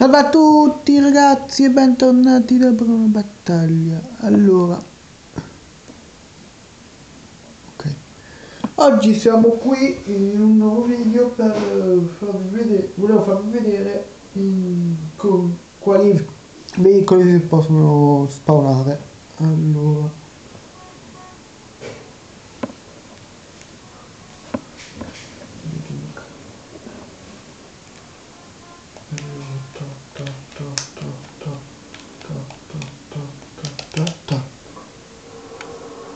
Salve a tutti ragazzi e bentornati da Bruno Battaglia. Allora, ok, oggi siamo qui in un nuovo video per volevo farvi vedere con quali veicoli si possono spawnare. Allora,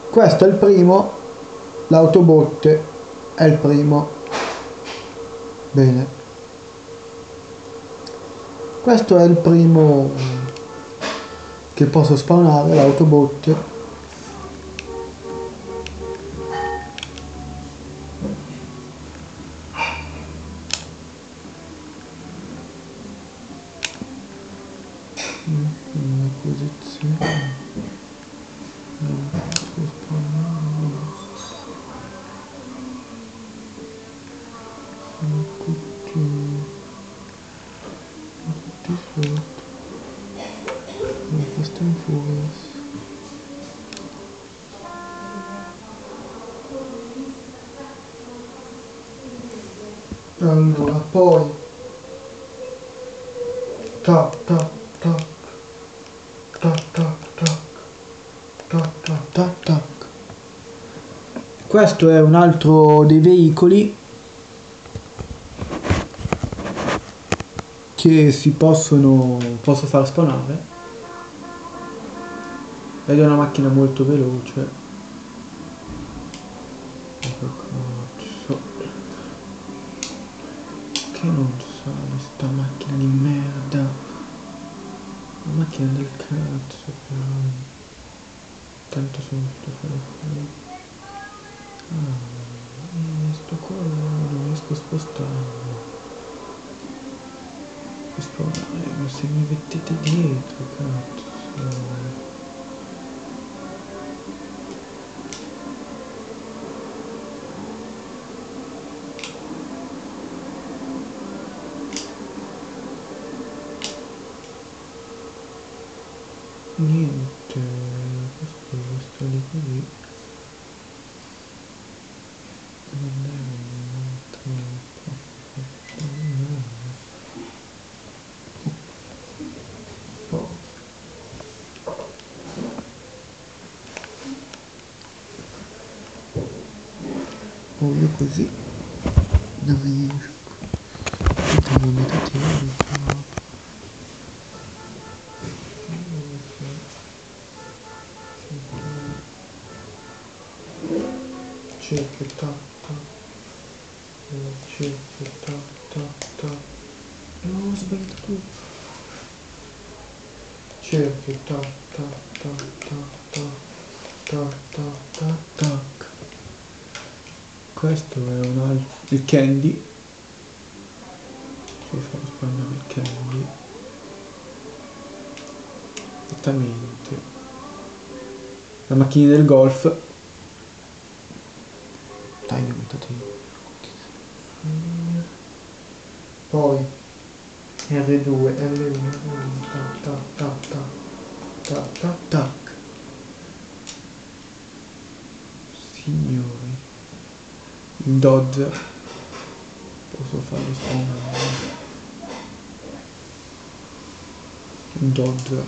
questo è il primo, l'Autobot è il primo. Bene, questo è il primo che posso spawnare, l'Autobot. Una posizione. Allora, poi tac tac tac tac tac tac tac tac tac tac. Questo è un altro dei veicoli che posso far spawnare ed è una macchina molto veloce. Che non sale sta macchina di merda, la macchina del cazzo, però tanto sono stufo. Sto qua non riesco a spostarlo. Ma se mi mettete dietro, cazzo. Niente, questo lì così. Non è voglio così non riesco, devo meditare. Cerchio tac tac, cerchio tac tac tac, no, ho sbagliato tutto. Cerchio tac tac tac tac tac tac tac tac. Questo è un altro, il candy. Si fa spawnare il candy. Esattamente. La macchina del golf. Dai, ho mettato io. Poi R2, R1, tac tac tac tac tac tac tac. Signori, il Dodge posso farlo spawnare. Il Dodge,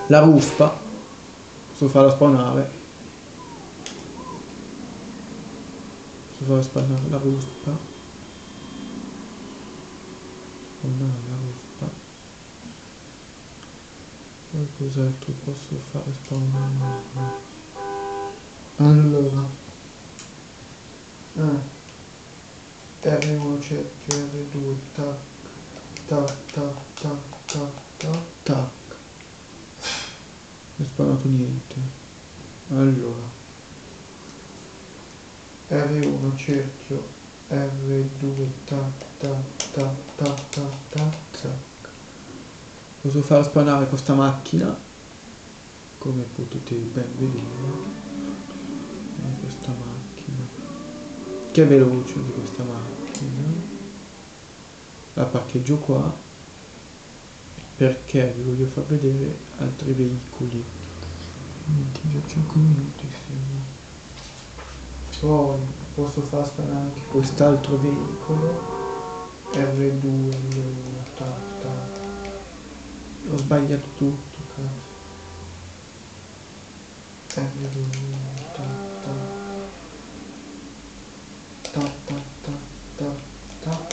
la ruspa posso farla spawnare. Posso far spawnare la ruspa. Spawnare la ruspa. Poi cos'altro posso fare spawnare? Allora, R1 cerchio, R2, tac, tac, tac, tac, tac, tac, tac. Non ho spawnato niente. Allora, R1 cerchio, R2, tac, tac, tac, tac, tac, tac, tac. Posso far spawnare questa macchina, come potete ben vedere. Questa macchina, che è veloce di questa macchina. la parcheggio qua perché vi voglio far vedere altri veicoli. Quindi già 5 minuti siamo. Poi posso far stare anche quest'altro veicolo R2. Ho sbagliato tutto, cazzo. R2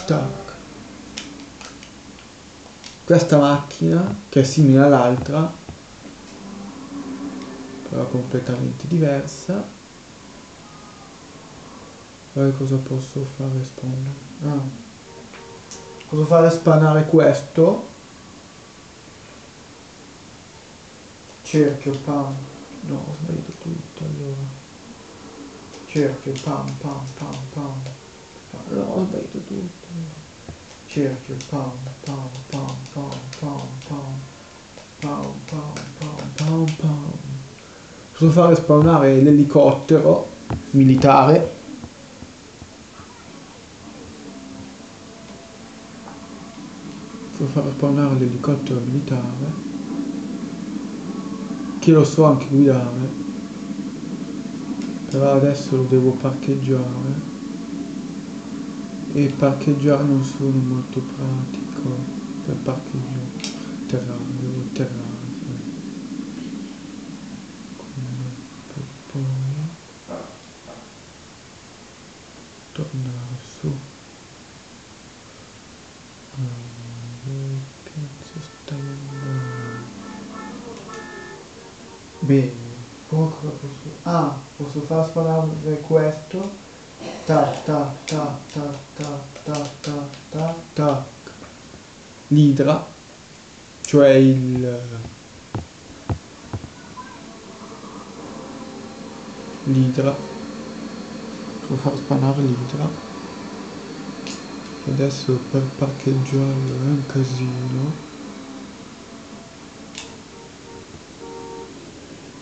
tac. Questa macchina che è simile all'altra però completamente diversa. Poi cosa posso fare spawnare? Posso fare spawnare questo cerchio pam. No, ho sbagliato tutto allora. Cerchio pam pam pam pam. No, ho sbagliato tutto. Cerchio pam pam pam pam pam pam pam pam pam pam pam. Posso fare spawnare l'elicottero militare. Posso fare spawnare l'elicottero militare che lo so anche guidare, però adesso lo devo parcheggiare e parcheggiare non sono molto pratico per parcheggio terrano. Per poi tornare su. Dove cazzo stiamo andando? Bene, poi cosa posso... posso far sparare questo. Tac tac tac tac tac tac tac tac tac. L'idra, cioè l'idra. Devo far spanare l'idra. Adesso per parcheggiarlo è un casino.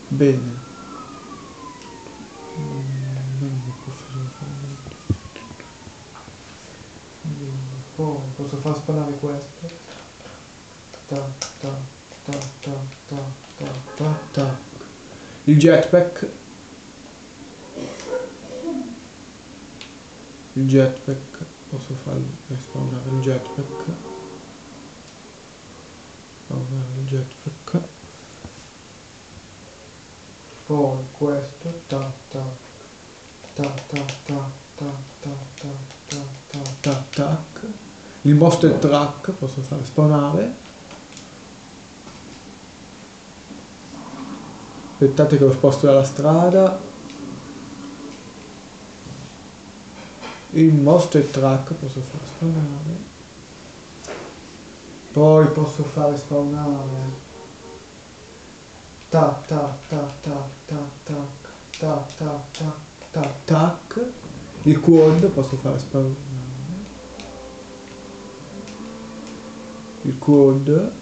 Bene. Non mi può fare. Poi posso far spanare questo. Tac tac tac tac tac tac tac tac. Il jetpack. Il jetpack. Posso farlo per spawnare il jetpack. Spawnare il jetpack. Poi questo. Tac tac. Tac tac tac tac tac tac tac tac tac tac. Il monster truck posso fare spawnare. Aspettate che lo sposto dalla strada. Il monster truck posso fare spawnare. Poi posso fare spawnare. Tac tac tac tac tac tac tac tac tac tac tac. Il quad posso fare spawnare. Il quad,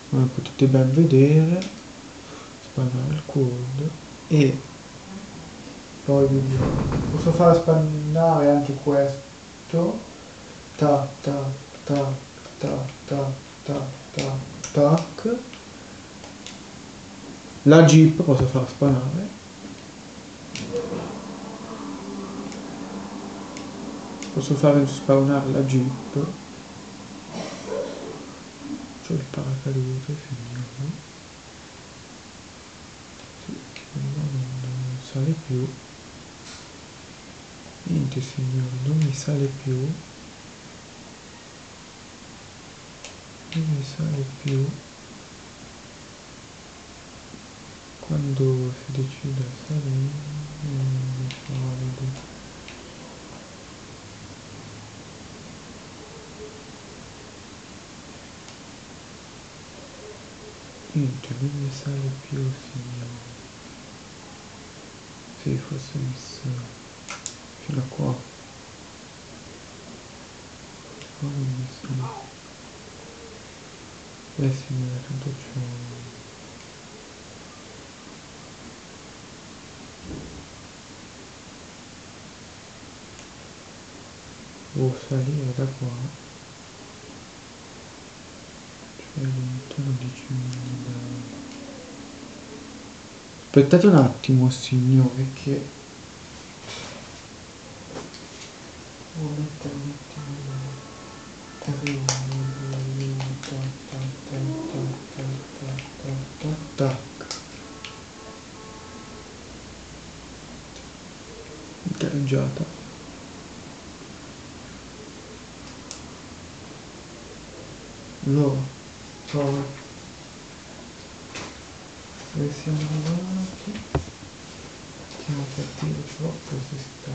come potete ben vedere, spawnare il quad e poi posso fare spawnare anche questo. Tac tac tac tac tac tac tac tac. La jeep posso far spawnare. Posso fare spawnare la jeep. C'ho il paracadute, signore. Sì, che non sale più. Niente signore, non mi sale più. Non mi sale più. Quando si decide a salire, non mi sale. Niente, non mi sale più, signore. Sì, forse mi sale. Fino a qua. Qua non mi sale. Signore, tanto c'ho... Devo salire da qua. è lento, lo dici bene. Aspettate un attimo, signore, che devo mettere un attimo tac. Gareggiata. Allora, poi dove siamo arrivati? Stiamo per dire troppo si sta.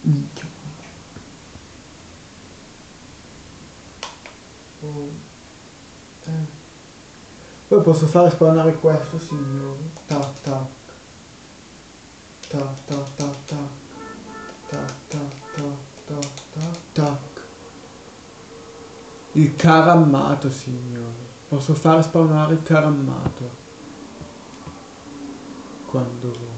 Minchia. Poi posso fare spawnare questo, signori. Tac tac. Tac tac tac tac. Tac tac tac tac tac tac. Il carammato, signori. Posso fare spawnare il carammato quando voglio.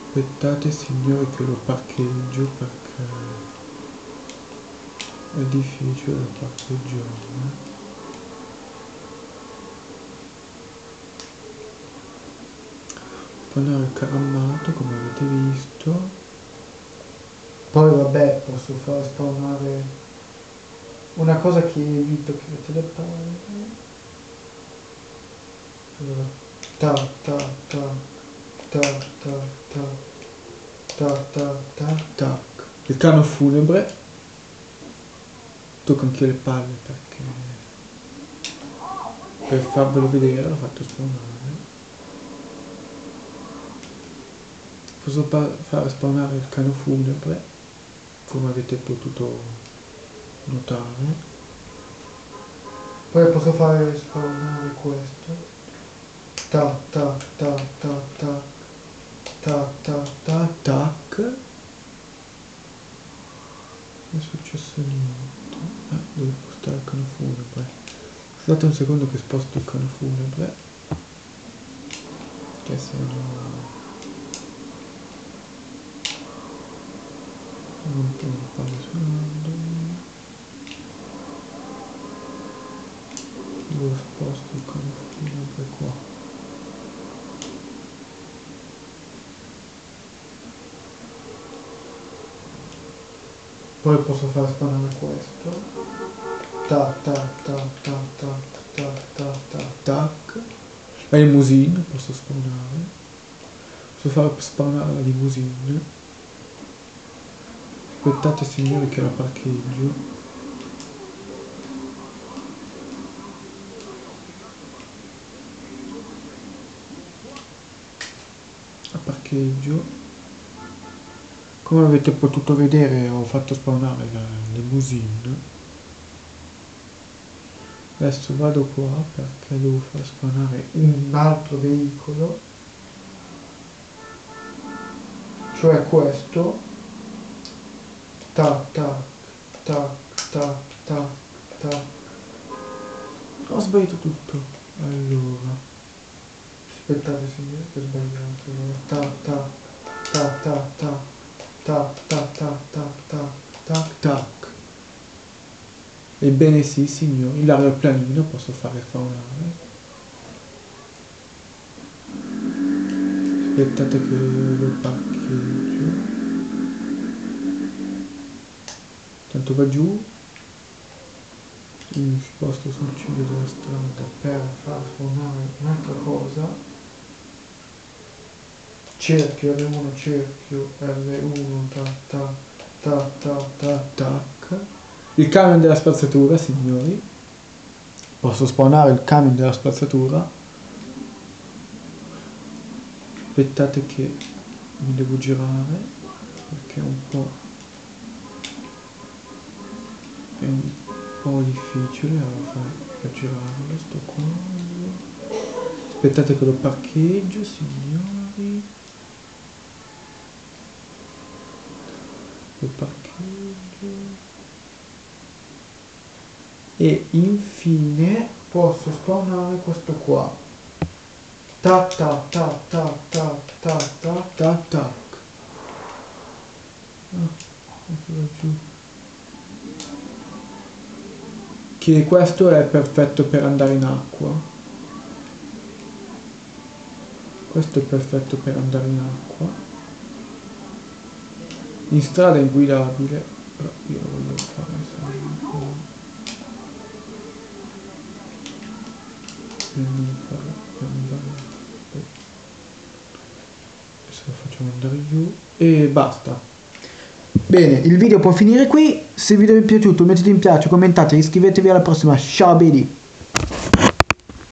Aspettate, signori, che lo parcheggio perché è difficile da parcheggiare. Spawnare il carammato, come avete visto. Poi vabbè, posso far spawnare una cosa che evito che le telepare. Allora, tac tac tac tac tac tac tac tac tac tac. Il carro funebre. Tocco anche le palle perché per farvelo vedere l'ho fatto spawnare. Posso fare spawnare il cano funebre, come avete potuto notare. Poi posso fare spawnare questo. Tac tac tac tac tac tac tac tac tac. Non è successo niente. Devo spostare il cano funebre. Aspettate un secondo che sposto il cano funebre, che se no non può fare suonando. Dove sposto il cano funebre qua. Poi posso fare spawnare questo. Tac tac tac tac tac tac tac tac tac. La limousine posso spawnare. Posso fare spawnare la limousine. Aspettate, signori, che la parcheggio. La parcheggio. Come avete potuto vedere, ho fatto spawnare la limousine. Adesso vado qua perché devo far spawnare un altro veicolo, cioè questo. Tac tac tac tac tac tac. Ho sbagliato tutto. Allora, aspettate, signore, che ho sbagliato. Tac tac tac tac tac tac tac tac tac tac tac tac. Ebbene sì, signori, l'aeroplanino posso fare spawnare. Aspettate che lo parcheggio. Tanto va giù. Mi sposto sul ciglio della strada per far spawnare un'altra cosa. Cerchio R1, cerchio R1, tac tac tac tac tac tac. Il camion della spazzatura, signori. Posso spawnare il camion della spazzatura. Aspettate che mi devo girare perché è un po' difficile a girarlo sto coso. Aspettate che lo parcheggio, signori. Lo parcheggio. E infine posso spawnare questo qua. Tac tac tac tac tac tac tac tac tac. Che questo è perfetto per andare in acqua. Questo è perfetto per andare in acqua. In strada è inguidabile, però io lo voglio fare adesso lo facciamo andare giù e basta. Bene, il video può finire qui. Se il video vi è piaciuto mettete mi piace, commentate, iscrivetevi alla prossima. Ciao belli!